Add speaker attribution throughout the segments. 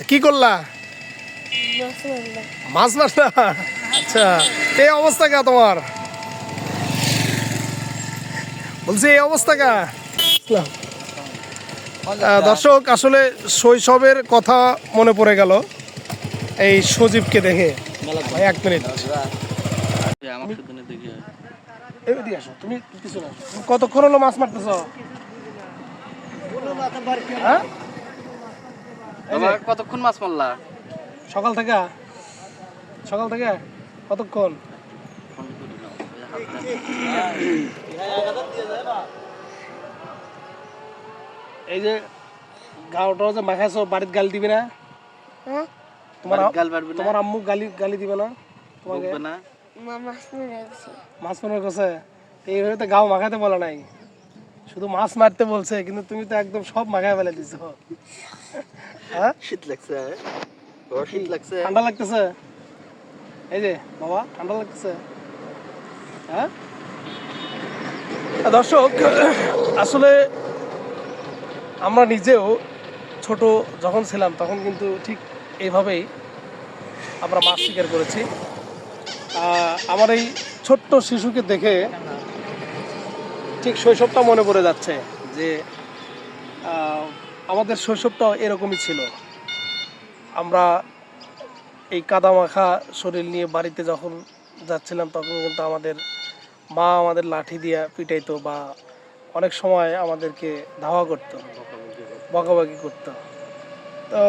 Speaker 1: কি করলা? মাছ মারলা? আচ্ছা, এই অবস্থা কা তোমার? বলছি এই অবস্থা কা? দর্শক, আসলে শৈশবের কথা মনে পড়ে গেল এই সজীবকে দেখে। ভাই, 1 মিনিট। এদিকে আসো, তুমি পিছনে আসো। তুমি কতক্ষণ হলো মাছ মারতেছ? হ্যাঁ,
Speaker 2: কতক্ষণ মাছ মারলা?
Speaker 1: সকাল থেকে কতক্ষণ? এই যে গাওটা যে মাখাইছো, বাড়িতে গালি দিবি না? তোমার আম্মু গালি দিবে না তোমাকে? মাছ মারার কাছে এইভাবে তো গাও মাখাতে বলে নাই, শুধু মাছ মারতে বলছে, কিন্তু তুমি তো একদম সব মাখায় ফেলে দিছো। হ্যাঁ,
Speaker 2: শীত লাগছে, শীত লাগছে,
Speaker 1: ঠান্ডা লাগতেছে? এই যে বাবা, ঠান্ডা লাগতেছে? হ্যাঁ দর্শক, আসলে আমরা নিজেও ছোট যখন ছিলাম তখন কিন্তু ঠিক এইভাবেই আমরা মাছ শিকার করেছি। আমার এই ছোট্ট শিশুকে দেখে ঠিক শৈশবটা মনে পড়ে যাচ্ছে যে আমাদের শৈশবটাও এরকমই ছিল। আমরা এই কাদামাখা শরীর নিয়ে বাড়িতে যখন যাচ্ছিলাম তখন কিন্তু আমাদের মা আমাদের লাঠি দিয়ে পিটাইতো, বা অনেক সময় আমাদেরকে ধাওয়া করতো, বকাবকি করতো। তো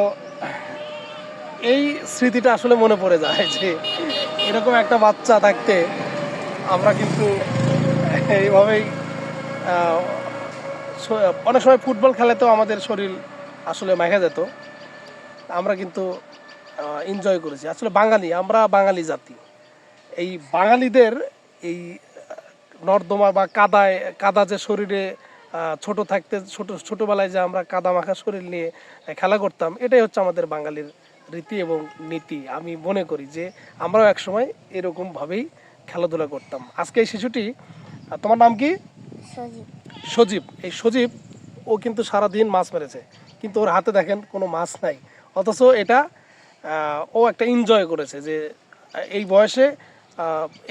Speaker 1: এই স্মৃতিটা আসলে মনে পড়ে যায় যে এরকম একটা বাচ্চা থাকতে আমরা কিন্তু এইভাবেই অনেক সময় ফুটবল খেলাতেও আমাদের শরীর আসলে মেখে যেত। আমরা কিন্তু এনজয় করেছি। আসলে আমরা বাঙালি জাতি, এই বাঙালিদের এই নর্দমা বা কাদা যে শরীরে ছোট থাকতে ছোটবেলায় যে আমরা কাদা মাখা শরীর নিয়ে খেলা করতাম, এটাই হচ্ছে আমাদের বাঙালির রীতি এবং নীতি। আমি মনে করি যে আমরাও একসময় এরকমভাবেই খেলাধুলা করতাম। আজকে এই শিশুটি, তোমার নাম কি? সজীব। এই সজীব, ও কিন্তু সারাদিন মাছ মেরেছে, কিন্তু ওর হাতে দেখেন কোনো মাছ নাই, অথচ এটা ও একটা এনজয় করেছে যে এই বয়সে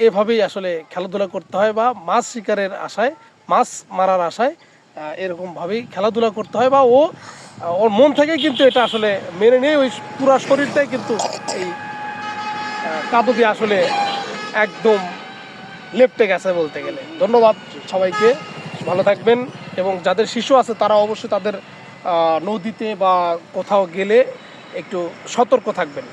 Speaker 1: এভাবেই আসলে খেলাধুলা করতে হয়, বা মাছ শিকারের আশায়, মাছ মারার আশায় এরকমভাবেই খেলাধুলা করতে হয়, বা ওর মন থেকে কিন্তু এটা আসলে মেনে নিয়ে ওই পুরো শরীরটাই কিন্তু এই কাদো দিয়ে আসলে একদম লেপ্টে গেছে বলতে গেলে। ধন্যবাদ সবাইকে, ভালো থাকবেন। এবং যাদের শিশু আছে তারা অবশ্যই তাদের নদীতে বা কোথাও গেলে একটু সতর্ক থাকবেন।